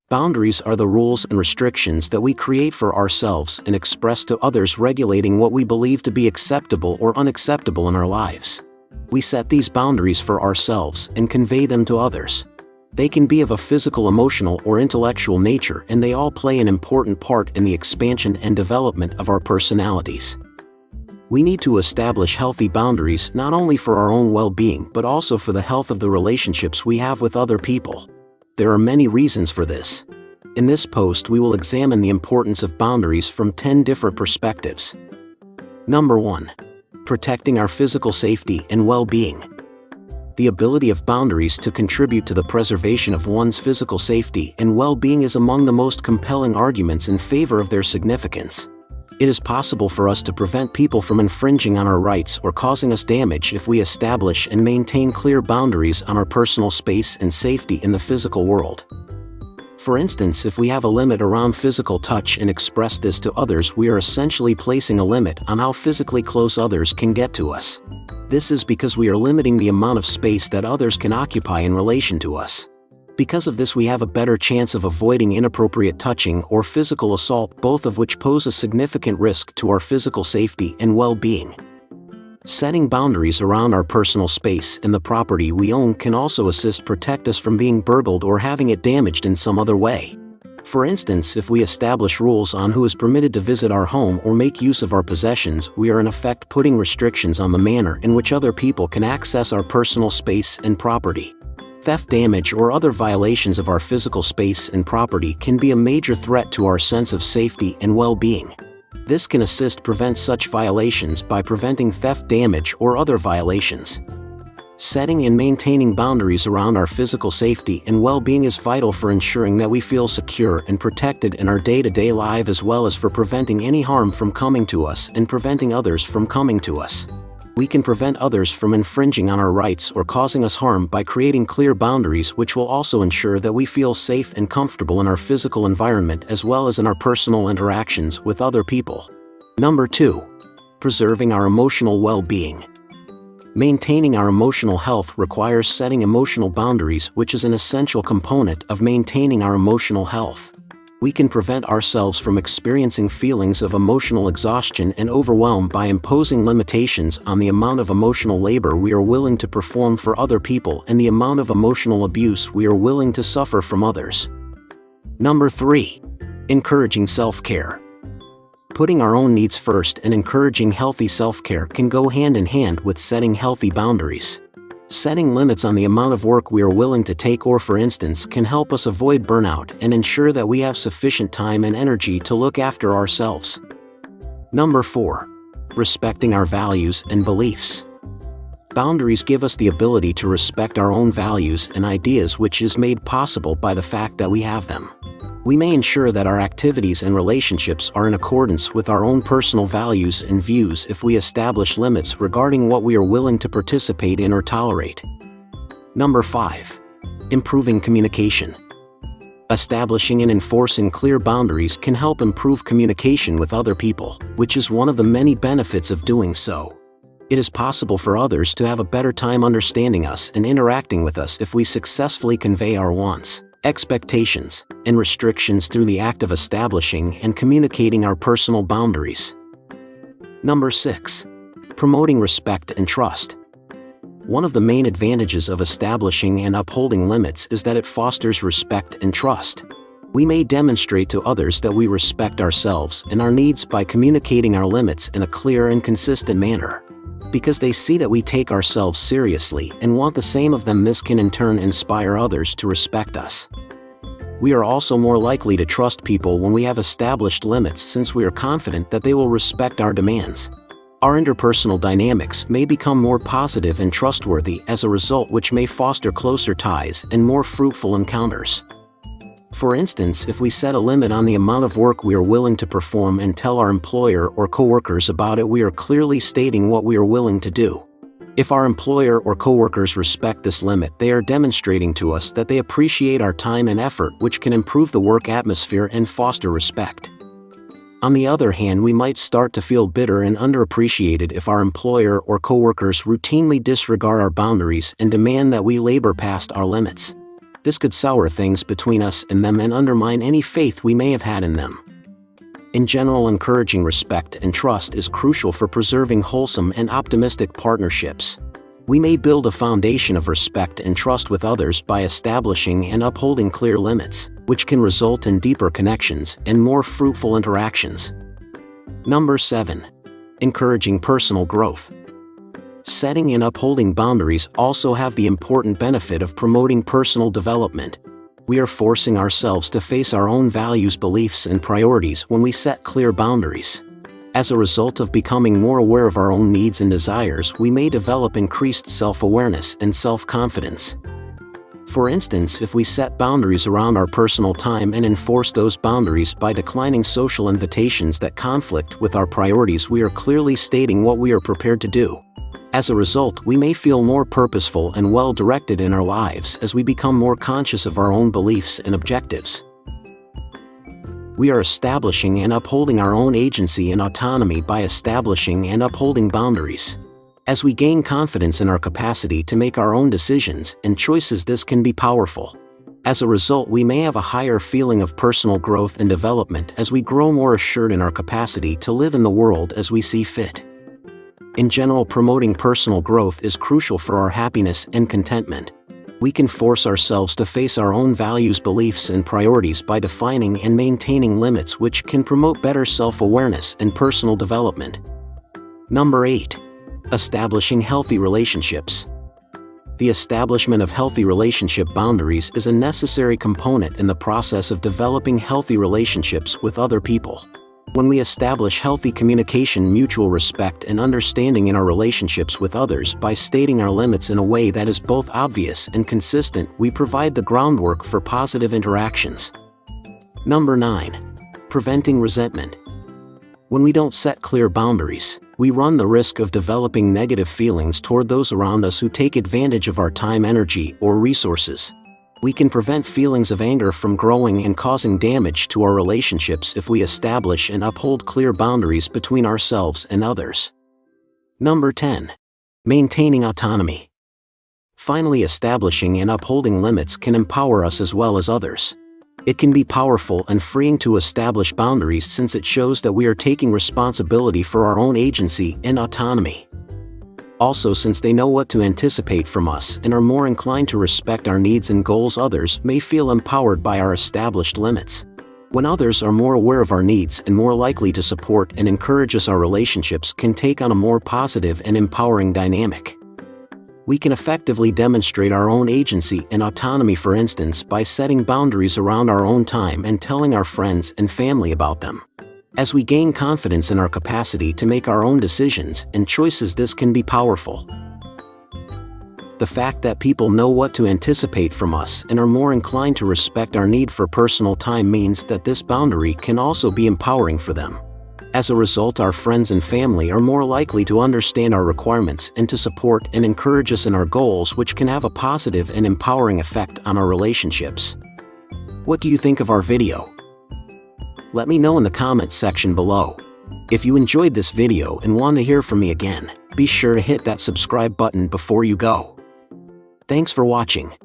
Boundaries are the rules and restrictions that we create for ourselves and express to others, regulating what we believe to be acceptable or unacceptable in our lives. We set these boundaries for ourselves and convey them to others. They can be of a physical, emotional, or intellectual nature, and they all play an important part in the expansion and development of our personalities. We need to establish healthy boundaries not only for our own well-being but also for the health of the relationships we have with other people. There are many reasons for this. In this post, we will examine the importance of boundaries from 10 different perspectives. Number 1. Protecting our physical safety and well-being. The ability of boundaries to contribute to the preservation of one's physical safety and well-being is among the most compelling arguments in favor of their significance. It is possible for us to prevent people from infringing on our rights or causing us damage if we establish and maintain clear boundaries on our personal space and safety in the physical world. For instance, if we have a limit around physical touch and express this to others, we are essentially placing a limit on how physically close others can get to us. This is because we are limiting the amount of space that others can occupy in relation to us. Because of this, we have a better chance of avoiding inappropriate touching or physical assault, both of which pose a significant risk to our physical safety and well-being. Setting boundaries around our personal space and the property we own can also protect us from being burgled or having it damaged in some other way. For instance, if we establish rules on who is permitted to visit our home or make use of our possessions, we are in effect putting restrictions on the manner in which other people can access our personal space and property. Theft, damage, or other violations of our physical space and property can be a major threat to our sense of safety and well-being. This can prevent such violations by preventing theft, damage, or other violations. Setting and maintaining boundaries around our physical safety and well-being is vital for ensuring that we feel secure and protected in our day-to-day life, as well as for preventing any harm from coming to us and preventing others from coming to us. We can prevent others from infringing on our rights or causing us harm by creating clear boundaries, which will also ensure that we feel safe and comfortable in our physical environment as well as in our personal interactions with other people. Number 2. Preserving our emotional well-being. Maintaining our emotional health requires setting emotional boundaries, which is an essential component of maintaining our emotional health. We can prevent ourselves from experiencing feelings of emotional exhaustion and overwhelm by imposing limitations on the amount of emotional labor we are willing to perform for other people and the amount of emotional abuse we are willing to suffer from others. Number 3. Encouraging self-care. Putting our own needs first and encouraging healthy self-care can go hand in hand with setting healthy boundaries. Setting limits on the amount of work we are willing to take, or for instance, can help us avoid burnout and ensure that we have sufficient time and energy to look after ourselves. Number 4. Respecting our values and beliefs. Boundaries give us the ability to respect our own values and ideas, which is made possible by the fact that we have them. We may ensure that our activities and relationships are in accordance with our own personal values and views if we establish limits regarding what we are willing to participate in or tolerate. Number 5. Improving communication. Establishing and enforcing clear boundaries can help improve communication with other people, which is one of the many benefits of doing so. It is possible for others to have a better time understanding us and interacting with us if we successfully convey our wants, expectations, and restrictions through the act of establishing and communicating our personal boundaries. Number 6. Promoting respect and trust. One of the main advantages of establishing and upholding limits is that it fosters respect and trust. We may demonstrate to others that we respect ourselves and our needs by communicating our limits in a clear and consistent manner. Because they see that we take ourselves seriously and want the same of them, this can in turn inspire others to respect us. We are also more likely to trust people when we have established limits, since we are confident that they will respect our demands. Our interpersonal dynamics may become more positive and trustworthy as a result, which may foster closer ties and more fruitful encounters. For instance, if we set a limit on the amount of work we are willing to perform and tell our employer or coworkers about it, we are clearly stating what we are willing to do. If our employer or coworkers respect this limit, they are demonstrating to us that they appreciate our time and effort, which can improve the work atmosphere and foster respect. On the other hand, we might start to feel bitter and underappreciated if our employer or coworkers routinely disregard our boundaries and demand that we labor past our limits. This could sour things between us and them and undermine any faith we may have had in them. In general, encouraging respect and trust is crucial for preserving wholesome and optimistic partnerships. We may build a foundation of respect and trust with others by establishing and upholding clear limits, which can result in deeper connections and more fruitful interactions. Number 7. Encouraging personal growth. Setting and upholding boundaries also have the important benefit of promoting personal development. We are forcing ourselves to face our own values, beliefs, and priorities when we set clear boundaries. As a result of becoming more aware of our own needs and desires, we may develop increased self-awareness and self-confidence. For instance, if we set boundaries around our personal time and enforce those boundaries by declining social invitations that conflict with our priorities, we are clearly stating what we are prepared to do. As a result, we may feel more purposeful and well-directed in our lives as we become more conscious of our own beliefs and objectives. We are establishing and upholding our own agency and autonomy by establishing and upholding boundaries. As we gain confidence in our capacity to make our own decisions and choices, this can be powerful. As a result, we may have a higher feeling of personal growth and development as we grow more assured in our capacity to live in the world as we see fit. In general, promoting personal growth is crucial for our happiness and contentment. We can force ourselves to face our own values, beliefs, and priorities by defining and maintaining limits which can promote better self-awareness and personal development. Number 8. Establishing healthy relationships. The establishment of healthy relationship boundaries is a necessary component in the process of developing healthy relationships with other people. When we establish healthy communication, mutual respect, and understanding in our relationships with others by stating our limits in a way that is both obvious and consistent, we provide the groundwork for positive interactions. Number 9. Preventing resentment. When we don't set clear boundaries, we run the risk of developing negative feelings toward those around us who take advantage of our time, energy, or resources. We can prevent feelings of anger from growing and causing damage to our relationships if we establish and uphold clear boundaries between ourselves and others. Number 10. Maintaining autonomy. Finally, establishing and upholding limits can empower us as well as others. It can be powerful and freeing to establish boundaries since it shows that we are taking responsibility for our own agency and autonomy. Also, since they know what to anticipate from us and are more inclined to respect our needs and goals, others may feel empowered by our established limits. When others are more aware of our needs and more likely to support and encourage us, our relationships can take on a more positive and empowering dynamic. We can effectively demonstrate our own agency and autonomy, for instance, by setting boundaries around our own time and telling our friends and family about them. As we gain confidence in our capacity to make our own decisions and choices, this can be powerful. The fact that people know what to anticipate from us and are more inclined to respect our need for personal time means that this boundary can also be empowering for them. As a result, our friends and family are more likely to understand our requirements and to support and encourage us in our goals, which can have a positive and empowering effect on our relationships. What do you think of our video? Let me know in the comments section below. If you enjoyed this video and want to hear from me again, be sure to hit that subscribe button before you go. Thanks for watching.